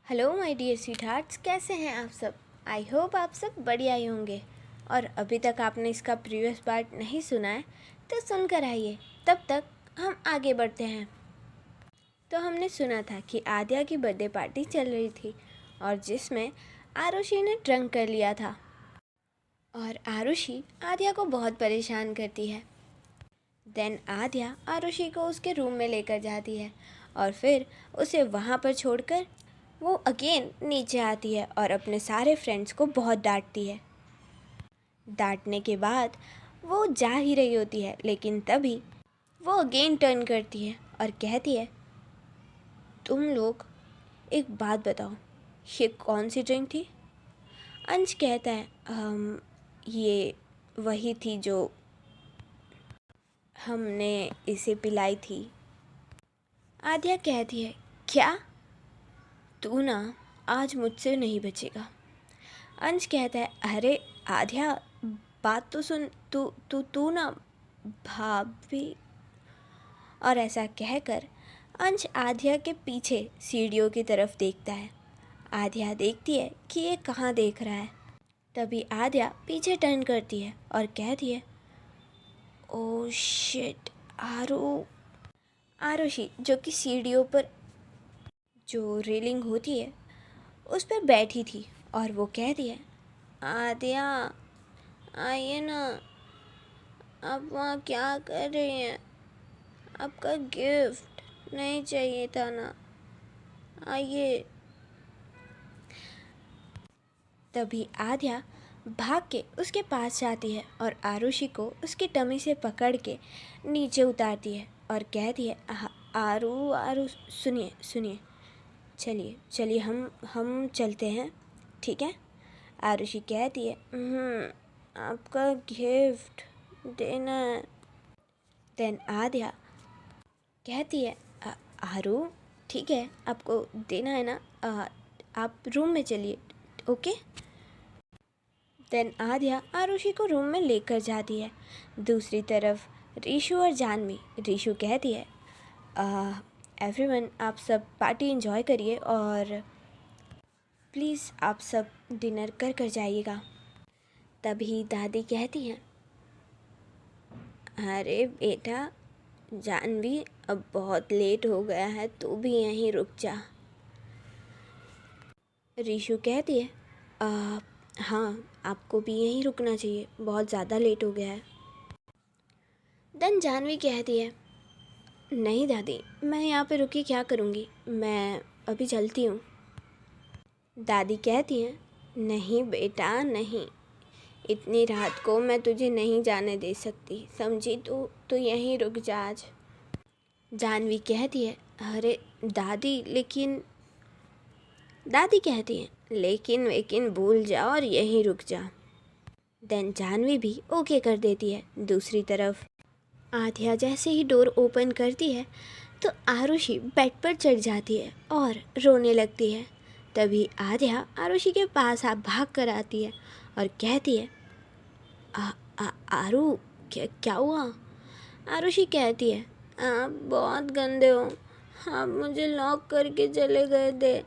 Hello my dear sweethearts, कैसे हैं आप सब। आई होप आप सब बढ़िया ही होंगे। और अभी तक आपने इसका प्रीवियस पार्ट नहीं सुना है तो सुनकर आइए। तब तक हम आगे बढ़ते हैं। तो हमने सुना था कि आद्या की बर्थडे पार्टी चल रही थी और जिसमें आरुषि ने ड्रंक कर लिया था और आरुषि आद्या को बहुत परेशान करती है। देन आद्या आरुषि को उसके रूम में लेकर जाती है और फिर उसे वहाँ पर छोड़कर वो अगेन नीचे आती है और अपने सारे फ्रेंड्स को बहुत डांटती है। डांटने के बाद वो जा ही रही होती है, लेकिन तभी वो अगेन टर्न करती है और कहती है, तुम लोग एक बात बताओ, ये कौन सी ड्रिंक थी। अंश कहता है, ये वही थी जो हमने इसे पिलाई थी। आद्या कहती है, क्या? तू ना आज मुझसे नहीं बचेगा। अंश कहता है, अरे आद्या बात तो सुन, तू तू तू ना भाभी। और ऐसा कहकर अंश आद्या के पीछे सीढ़ियों की तरफ देखता है। आद्या देखती है कि ये कहाँ देख रहा है। तभी आद्या पीछे टर्न करती है और कहती है, ओ शिट, आरुषि जो कि सीढ़ियों पर जो रेलिंग होती है उस पर बैठी थी और वो कहती है, आद्या आइए ना, आप वहाँ क्या कर रही हैं? आपका गिफ्ट नहीं चाहिए था ना, आइए। तभी आद्या भाग के उसके पास जाती है और आरुषि को उसकी टमी से पकड़ के नीचे उतारती है और कहती है, आरू आरू सुनिए सुनिए, चलिए चलिए हम चलते हैं, ठीक है। आरुषि कहती है, आपका गिफ्ट देना है। देन आद्या कहती है, आरू ठीक है, आपको देना है ना, आप रूम में चलिए, ओके। देन आद्या आरुषि को रूम में लेकर जाती है। दूसरी तरफ रीशु और जानवी। रीशु कहती है, एवरीवन आप सब पार्टी एंजॉय करिए और प्लीज़ आप सब डिनर कर जाइएगा। तभी दादी कहती हैं, अरे बेटा जानवी, अब बहुत लेट हो गया है, तू भी यहीं रुक जा। रीशु कहती है, हाँ आपको भी यहीं रुकना चाहिए, बहुत ज़्यादा लेट हो गया है। देन जानवी कहती है, नहीं दादी, मैं यहाँ पे रुकी क्या करूँगी, मैं अभी चलती हूँ। दादी कहती हैं, नहीं बेटा नहीं, इतनी रात को मैं तुझे नहीं जाने दे सकती, समझी, तू यहीं रुक जा आज। जानवी कहती है, अरे दादी लेकिन। दादी कहती हैं, लेकिन भूल जा और यहीं रुक जा। देन जानवी भी ओके कर देती है। दूसरी तरफ आद्या जैसे ही डोर ओपन करती है तो आरुषि बेड पर चढ़ जाती है और रोने लगती है। तभी आद्या आरुषि के पास भाग कर आती है और कहती है, आरू क्या हुआ। आरुषि कहती है, आप बहुत गंदे हो, आप मुझे लॉक करके चले गए थे।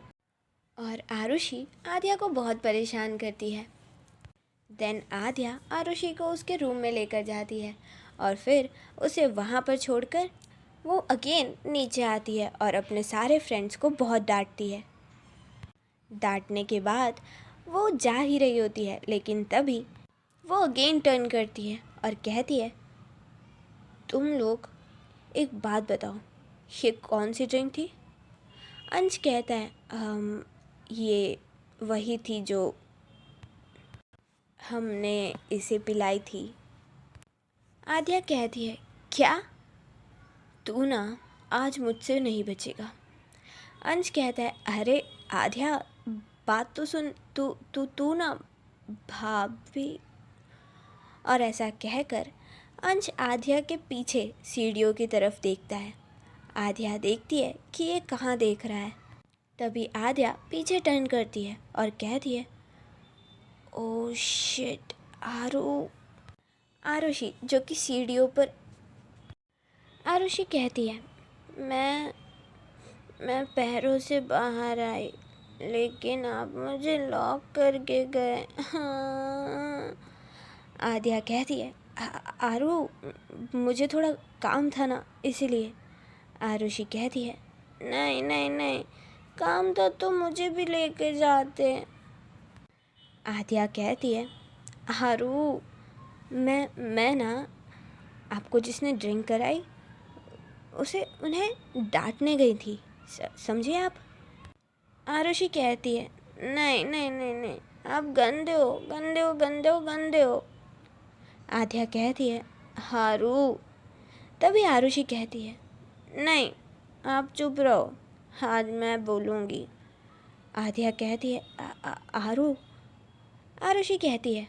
और आरुषि आद्या को बहुत परेशान करती है। देन आद्या आरुषि को उसके रूम में लेकर जाती है और फिर उसे वहाँ पर छोड़कर वो अगेन नीचे आती है और अपने सारे फ्रेंड्स को बहुत डांटती है। डांटने के बाद वो जा ही रही होती है, लेकिन तभी वो अगेन टर्न करती है और कहती है, तुम लोग एक बात बताओ, ये कौन सी ड्रिंक थी। अंश कहता है, ये वही थी जो हमने इसे पिलाई थी। आद्या कहती है, क्या? तू ना आज मुझसे नहीं बचेगा। अंश कहता है, अरे आद्या बात तो सुन, तू ना भाभी। और ऐसा कहकर अंश आद्या के पीछे सीढ़ियों की तरफ देखता है। आद्या देखती है कि ये कहाँ देख रहा है। तभी आद्या पीछे टर्न करती है और कहती है, ओ शिट, आरुषि जो कि सीढ़ियों पर। आरुषि कहती है, मैं पैरों से बाहर आई, लेकिन आप मुझे लॉक करके गए। हाँ। आद्या कहती है, आरू मुझे थोड़ा काम था ना, इसीलिए। आरुषि कहती है, नहीं नहीं नहीं, काम था तो मुझे भी लेके जाते। आद्या कहती है, आरू मैं ना, आपको जिसने ड्रिंक कराई उसे उन्हें डांटने गई थी, समझे आप। आरुषि कहती है, नहीं नहीं नहीं नहीं, आप गंदे हो गंदे हो गंदे हो गंदे हो। आद्या कहती है, हारू। तभी आरुषि कहती है, नहीं आप चुप रहो, आज मैं बोलूँगी। आद्या कहती है, आरू। आरुषि कहती है,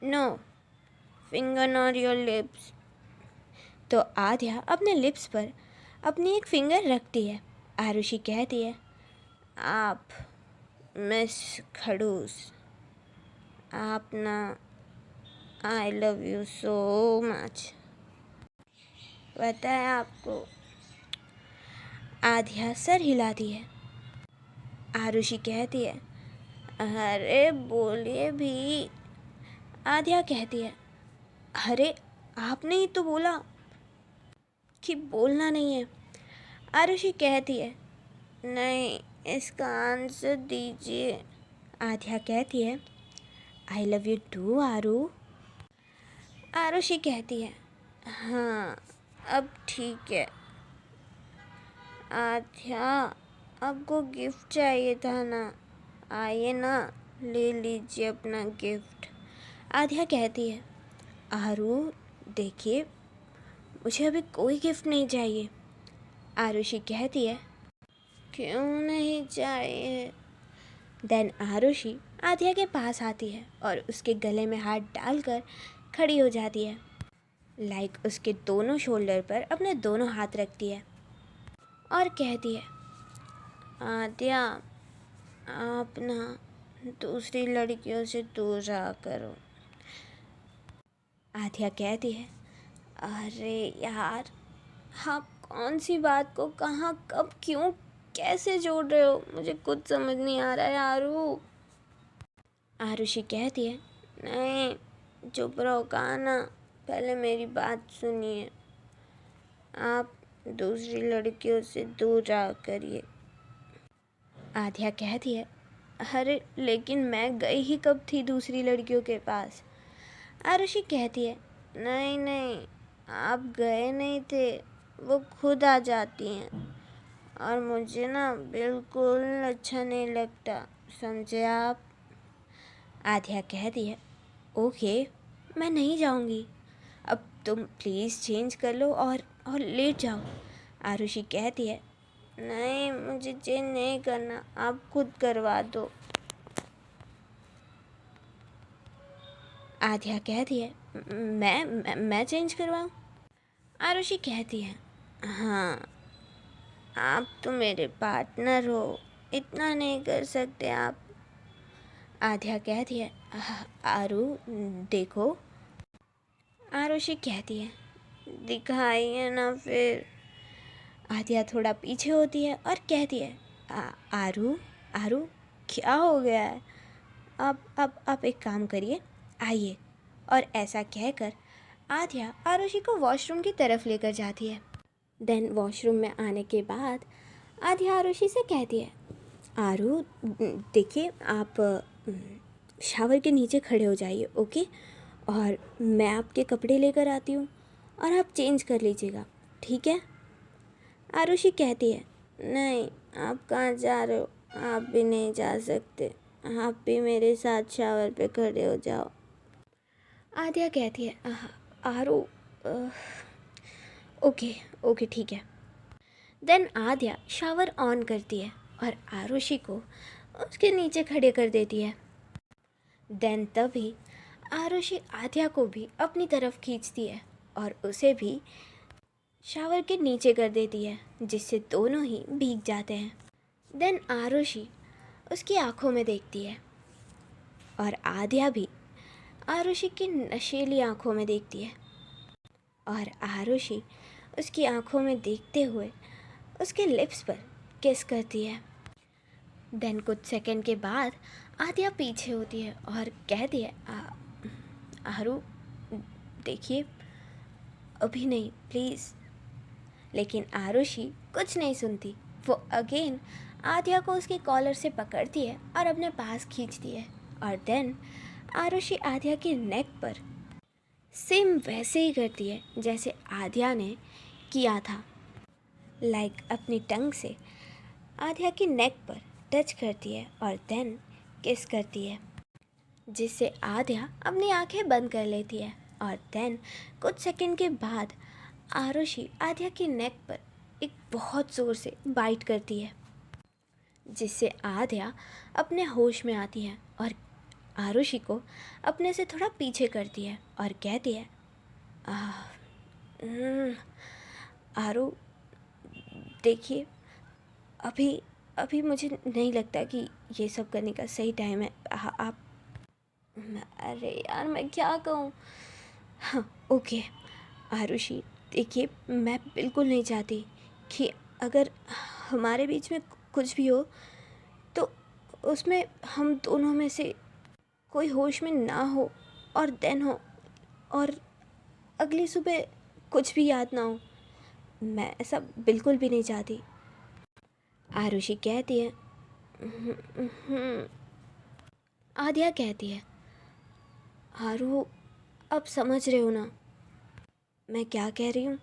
no, finger on your lips. तो आद्या अपने लिप्स पर अपनी एक फिंगर रखती है। आरुषि कहती है, आप मिस खड़ूस, आप ना, I love you so much. पता है आपको। आद्या सर हिलाती है। आरुषि कहती है, अरे बोलिए भी। आद्या कहती है, अरे आपने ही तो बोला कि बोलना नहीं है। आरुषि कहती है, नहीं, इसका आंसर दीजिए। आद्या कहती है, आई लव यू टू आरू। आरुषि कहती है, हाँ अब ठीक है। आद्या, आपको गिफ्ट चाहिए था ना, आइए ना, ले लीजिए अपना गिफ्ट। आद्या कहती है, आरू देखिए, मुझे अभी कोई गिफ्ट नहीं चाहिए। आरुषि कहती है, क्यों नहीं चाहिए। देन आरुषि आद्या के पास आती है और उसके गले में हाथ डालकर खड़ी हो जाती है। लाइक उसके दोनों शोल्डर पर अपने दोनों हाथ रखती है और कहती है, आद्या आप ना दूसरी लड़कियों से दूर रहा करो। आद्या कहती है, अरे यार, आप कौन सी बात को कहाँ कब क्यों कैसे जोड़ रहे हो, मुझे कुछ समझ नहीं आ रहा है आरू। आरुषि कहती है, नहीं चुप रहो, कहा ना, पहले मेरी बात सुनिए, आप दूसरी लड़कियों से दूर रहा करिए। आद्या कहती है, अरे लेकिन मैं गई ही कब थी दूसरी लड़कियों के पास। आरुषि कहती है, नहीं नहीं, आप गए नहीं थे, वो खुद आ जाती हैं और मुझे ना बिल्कुल अच्छा नहीं लगता, समझे आप। आद्या कहती है, ओके, मैं नहीं जाऊंगी, अब तुम प्लीज़ चेंज कर लो और लेट जाओ। आरुषि कहती है, नहीं मुझे चेंज नहीं करना, आप खुद करवा दो। आद्या कहती है, मैं चेंज करवाऊँ। आरुषि कहती है, हाँ, आप तो मेरे पार्टनर हो, इतना नहीं कर सकते आप। आद्या कहती है, आरू देखो। आरुषि कहती है, दिखाइए ना फिर। आद्या थोड़ा पीछे होती है और कहती है, आरू आरू क्या हो गया है, आप एक काम करिए, आइए। और ऐसा कहकर आद्या आरुषि को वॉशरूम की तरफ लेकर जाती है। देन वॉशरूम में आने के बाद आद्या आरुषि से कहती है, आरू देखिए, आप शावर के नीचे खड़े हो जाइए, ओके, और मैं आपके कपड़े लेकर आती हूँ और आप चेंज कर लीजिएगा, ठीक है। आरुषि कहती है, नहीं, आप कहाँ जा रहे हो, आप भी नहीं जा सकते, आप भी मेरे साथ शावर पे खड़े हो जाओ। आद्या कहती है, आरू ओके ओके ठीक है। देन आद्या शावर ऑन करती है और आरुषि को उसके नीचे खड़े कर देती है। देन तभी आरुषि आद्या को भी अपनी तरफ खींचती है और उसे भी शावर के नीचे कर देती है, जिससे दोनों ही भीग जाते हैं। देन आरुषि उसकी आंखों में देखती है और आद्या भी आरुषि की नशीली आंखों में देखती है और आरुषि उसकी आंखों में देखते हुए उसके लिप्स पर किस करती है। देन कुछ सेकंड के बाद आद्या पीछे होती है और कहती है आरू देखिए अभी नहीं प्लीज़। लेकिन आरुषि कुछ नहीं सुनती। वो अगेन आद्या को उसके कॉलर से पकड़ती है और अपने पास खींचती है और देन आरुषि आद्या के नेक पर सेम वैसे ही करती है जैसे आद्या ने किया था। अपनी टंग से आद्या की नेक पर टच करती है और देन किस करती है, जिससे आद्या अपनी आंखें बंद कर लेती है। और देन कुछ सेकंड के बाद आरुषि आद्या की नेक पर एक बहुत ज़ोर से बाइट करती है, जिससे आद्या अपने होश में आती है और आरुषि को अपने से थोड़ा पीछे करती है और कहती है आरू देखिए अभी अभी मुझे नहीं लगता कि ये सब करने का सही टाइम है। आप अरे यार मैं क्या कहूँ। हाँ ओके आरुषि देखिए मैं बिल्कुल नहीं चाहती कि अगर हमारे बीच में कुछ भी हो तो उसमें हम दोनों में से कोई होश में ना हो और देन हो और अगली सुबह कुछ भी याद ना हो। मैं ऐसा बिल्कुल भी नहीं चाहती। आरुषि कहती है आद्या कहती है आरू अब समझ रहे हो ना मैं क्या कह रही हूँ।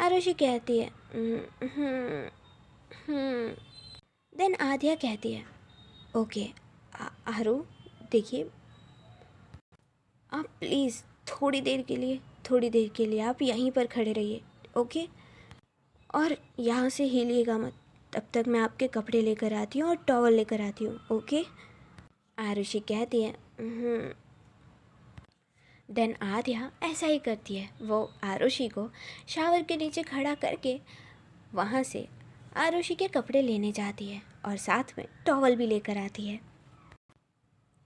आरुषि कहती है देन आद्या कहती है ओके आरू देखिए आप प्लीज़ थोड़ी देर के लिए आप यहीं पर खड़े रहिए ओके, और यहाँ से हिलिएगा मत। तब तक मैं आपके कपड़े लेकर आती हूँ और टॉवल लेकर आती हूँ ओके। आरुषि कहती है देन आद्या ऐसा ही करती है। वो आरुषि को शावर के नीचे खड़ा करके वहाँ से आरुषि के कपड़े लेने जाती है और साथ में टॉवल भी लेकर आती है।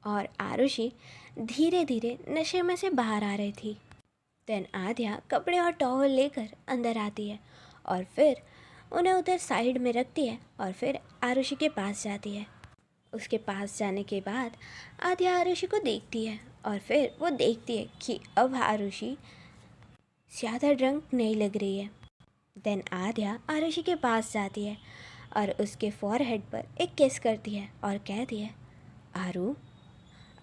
और आरुषि धीरे धीरे नशे में से बाहर आ रही थी। देन आद्या कपड़े और टॉवल लेकर अंदर आती है और फिर उन्हें उधर साइड में रखती है और फिर आरुषि के पास जाती है। उसके पास जाने के बाद आद्या आरुषि को देखती है और फिर वो देखती है कि अब आरुषि ज़्यादा ड्रंक नहीं लग रही है। देन आद्या आरुषि के पास जाती है और उसके फॉरहेड पर एक किस करती है और कहती है आरू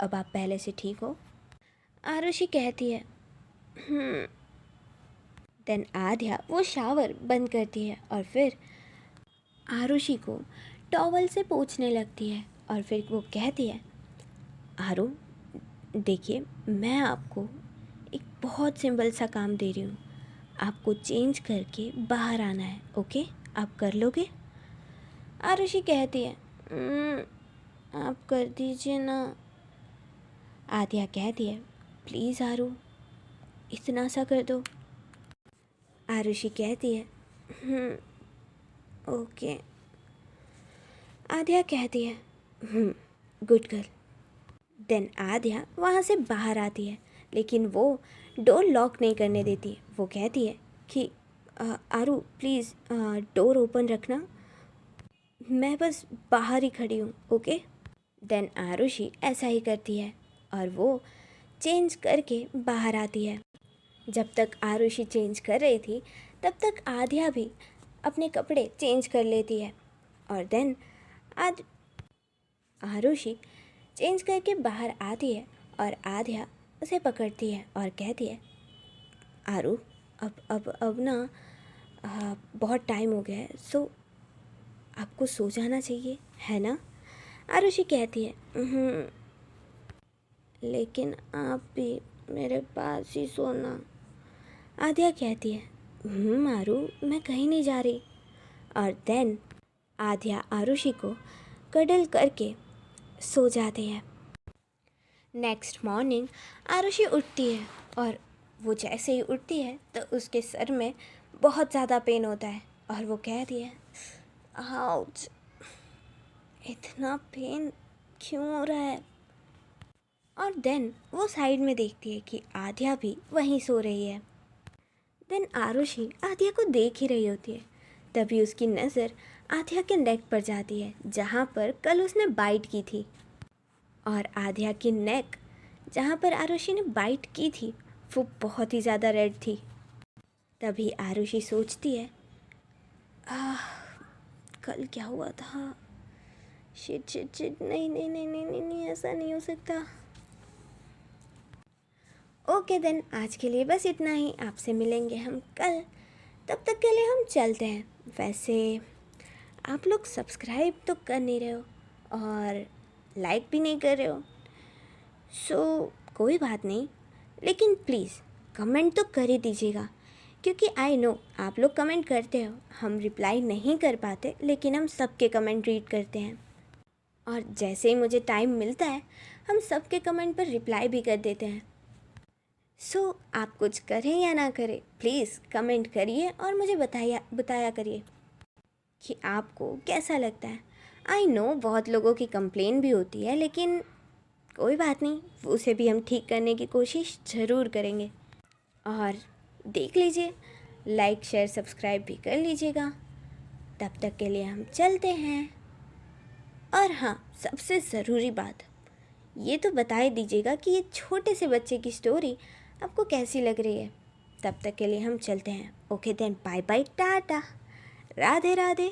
अब आप पहले से ठीक हो। आरुषि कहती है देन आद्या वो शावर बंद करती है और फिर आरुषि को टॉवल से पोंछने लगती है और फिर वो कहती है आरू देखिए मैं आपको एक बहुत सिंपल सा काम दे रही हूँ। आपको चेंज करके बाहर आना है ओके, आप कर लोगे। आरुषि कहती है आप कर दीजिए ना। आद्या कहती है प्लीज़ आरू इतना सा कर दो। आरुषि कहती है ओके। आद्या कहती है गुड गर्ल। देन आद्या वहाँ से बाहर आती है लेकिन वो डोर लॉक नहीं करने देती। वो कहती है कि आरू प्लीज़ डोर ओपन रखना, मैं बस बाहर ही खड़ी हूँ ओके। देन आरुषि ऐसा ही करती है और वो चेंज करके बाहर आती है। जब तक आरुषि चेंज कर रही थी तब तक आद्या भी अपने कपड़े चेंज कर लेती है और देन आरुषि चेंज करके बाहर आती है और आद्या उसे पकड़ती है और कहती है आरू अब ना बहुत टाइम हो गया है सो आपको सो जाना चाहिए है ना। आरुषि कहती है लेकिन आप भी मेरे पास ही सोना। आद्या कहती है आरू मैं कहीं नहीं जा रही। और देन आद्या आरुषि को कडल करके सो जाती है। नेक्स्ट मॉर्निंग आरुषि उठती है और वो जैसे ही उठती है तो उसके सर में बहुत ज़्यादा पेन होता है और वो कहती है आउच इतना पेन क्यों हो रहा है। और देन वो साइड में देखती है कि आद्या भी वहीं सो रही है। देन आरुषि आद्या को देख ही रही होती है। तभी उसकी नज़र आध्या के नेक पर जाती है जहाँ पर कल उसने बाइट की थी। और आध्या की नेक जहाँ पर आरुषि ने बाइट की थी वो बहुत ही ज़्यादा रेड थी। तभी आरुषि सोचती है, कल क्या हुआ था, शिट शिट शिट, नहीं नहीं नहीं नहीं नहीं नहीं, ऐसा नहीं हो सकता। ओके देन, आज के लिए बस इतना ही। आपसे मिलेंगे हम कल, तब तक के लिए हम चलते हैं। वैसे आप लोग सब्सक्राइब तो कर नहीं रहे हो और लाइक भी नहीं कर रहे हो, सो कोई बात नहीं, लेकिन प्लीज़ कमेंट तो कर ही दीजिएगा, क्योंकि आई नो आप लोग कमेंट करते हो, हम रिप्लाई नहीं कर पाते, लेकिन हम सबके कमेंट रीड करते हैं। और जैसे ही मुझे टाइम मिलता है हम सबके कमेंट पर रिप्लाई भी कर देते हैं। सो आप कुछ करें या ना करें, प्लीज़ कमेंट करिए और मुझे बताया करिए कि आपको कैसा लगता है। आई नो बहुत लोगों की कंप्लेन भी होती है, लेकिन कोई बात नहीं, उसे भी हम ठीक करने की कोशिश ज़रूर करेंगे। और देख लीजिए, लाइक शेयर सब्सक्राइब भी कर लीजिएगा। तब तक के लिए हम चलते हैं। और हाँ, सबसे ज़रूरी बात, ये तो बता दीजिएगा कि ये छोटे से बच्चे की स्टोरी आपको कैसी लग रही है। तब तक के लिए हम चलते हैं। Okay then, bye bye, tata, Radhe Radhe.